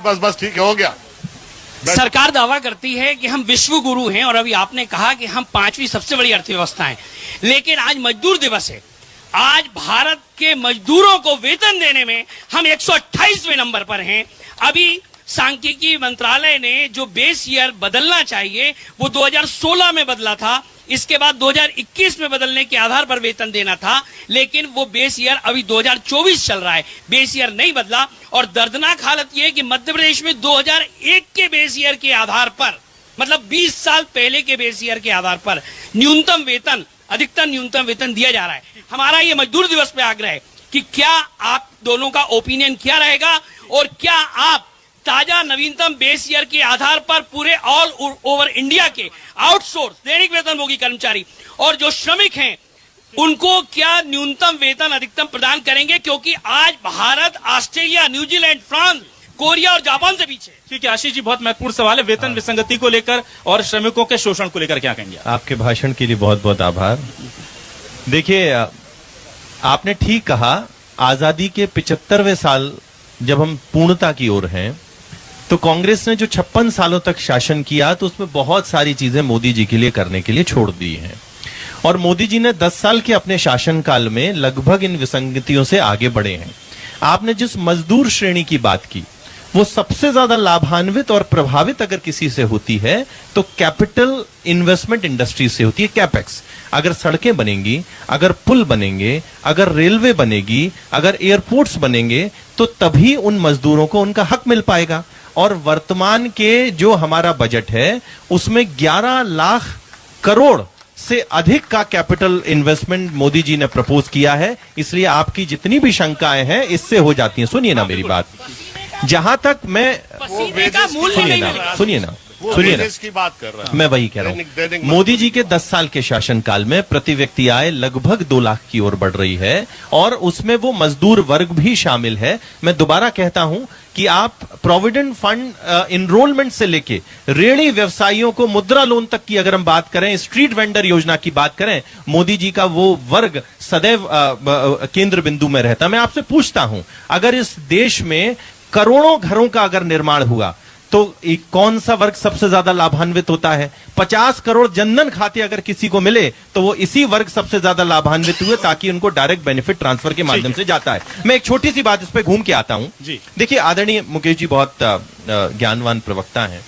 बस ठीक है, हो गया। सरकार दावा करती है कि हम विश्व गुरु हैं और अभी आपने कहा कि हम 5वीं सबसे बड़ी अर्थव्यवस्था हैं, लेकिन आज मजदूर दिवस है। आज भारत के मजदूरों को वेतन देने में हम 128वें नंबर पर हैं। अभी सांख्यिकी मंत्रालय ने जो बेस ईयर बदलना चाहिए वो 2016 में बदला था, इसके बाद 2021 में बदलने के आधार पर वेतन देना था, लेकिन वो बेस ईयर अभी 2024 चल रहा है, बेस ईयर नहीं बदला। और दर्दनाक हालत ये है कि मध्य प्रदेश में 2001 के बेस ईयर के आधार पर, मतलब 20 साल पहले के बेस ईयर के आधार पर न्यूनतम वेतन, अधिकतम न्यूनतम वेतन दिया जा रहा है। हमारा ये मजदूर दिवस पे आग्रह है कि क्या आप दोनों का ओपिनियन क्या रहेगा और क्या आप ताजा नवीनतम बेस ईयर के आधार पर पूरे ऑल ओवर इंडिया के आउटसोर्स दैनिक वेतनभोगी कर्मचारी और जो श्रमिक हैं उनको क्या न्यूनतम वेतन अधिकतम प्रदान करेंगे? क्योंकि आज Bharat Australia, New Zealand, France, Korea और जापान से पीछे। ठीक है आशीष जी, बहुत महत्वपूर्ण सवाल है वेतन विसंगति को लेकर और श्रमिकों के शोषण को लेकर क्या कहेंगे? आपके भाषण के लिए बहुत बहुत आभार। देखिए, आपने ठीक कहा, आजादी के 75वें साल जब हम पूर्णता की ओर हैं, तो कांग्रेस ने जो 56 सालों तक शासन किया तो उसमें बहुत सारी चीजें मोदी जी के लिए करने के लिए छोड़ दी हैं। और मोदी जी ने 10 साल के अपने शासनकाल में लगभग इन विसंगतियों से आगे बढ़े हैं। आपने जिस मजदूर श्रेणी की बात की, वो सबसे ज्यादा लाभान्वित और प्रभावित अगर किसी से होती है तो कैपिटल इन्वेस्टमेंट इंडस्ट्री से होती है, कैपेक्स। अगर सड़कें बनेंगी, अगर पुल बनेंगे, अगर रेलवे बनेगी, अगर एयरपोर्ट्स बनेंगे, तो तभी उन मजदूरों को उनका हक मिल पाएगा। और वर्तमान के जो हमारा बजट है उसमें 11 लाख करोड़ से अधिक का कैपिटल इन्वेस्टमेंट मोदी जी ने प्रपोज किया है। इसलिए आपकी जितनी भी शंकाएं हैं इससे हो जाती हैं। सुनिए ना मेरी बात, जहां तक मैं सुनिए ना की बात कर रहा हूं, मैं वही कह रहा हूं। मोदी जी के 10 साल के शासनकाल में प्रति व्यक्ति आय लगभग 2 लाख की ओर बढ़ रही है और उसमें वो मजदूर वर्ग भी शामिल है। मैं दोबारा कहता हूं कि आप प्रोविडेंट फंड इनरोलमेंट से लेके रेहड़ी व्यवसायियों को मुद्रा लोन तक की अगर हम बात करें, स्ट्रीट वेंडर योजना की बात करें, मोदी जी का वो वर्ग सदैव केंद्र बिंदु में रहता। मैं आपसे पूछता हूं, अगर इस देश में करोड़ों घरों का अगर निर्माण हुआ तो कौन सा वर्ग सबसे ज्यादा लाभान्वित होता है? 50 करोड़ जनधन खाते अगर किसी को मिले तो वो इसी वर्ग सबसे ज्यादा लाभान्वित हुए, ताकि उनको डायरेक्ट बेनिफिट ट्रांसफर के माध्यम से जाता है। मैं एक छोटी सी बात इस पे घूम के आता हूं। देखिए, आदरणीय मुकेश जी बहुत ज्ञानवान प्रवक्ता हैं।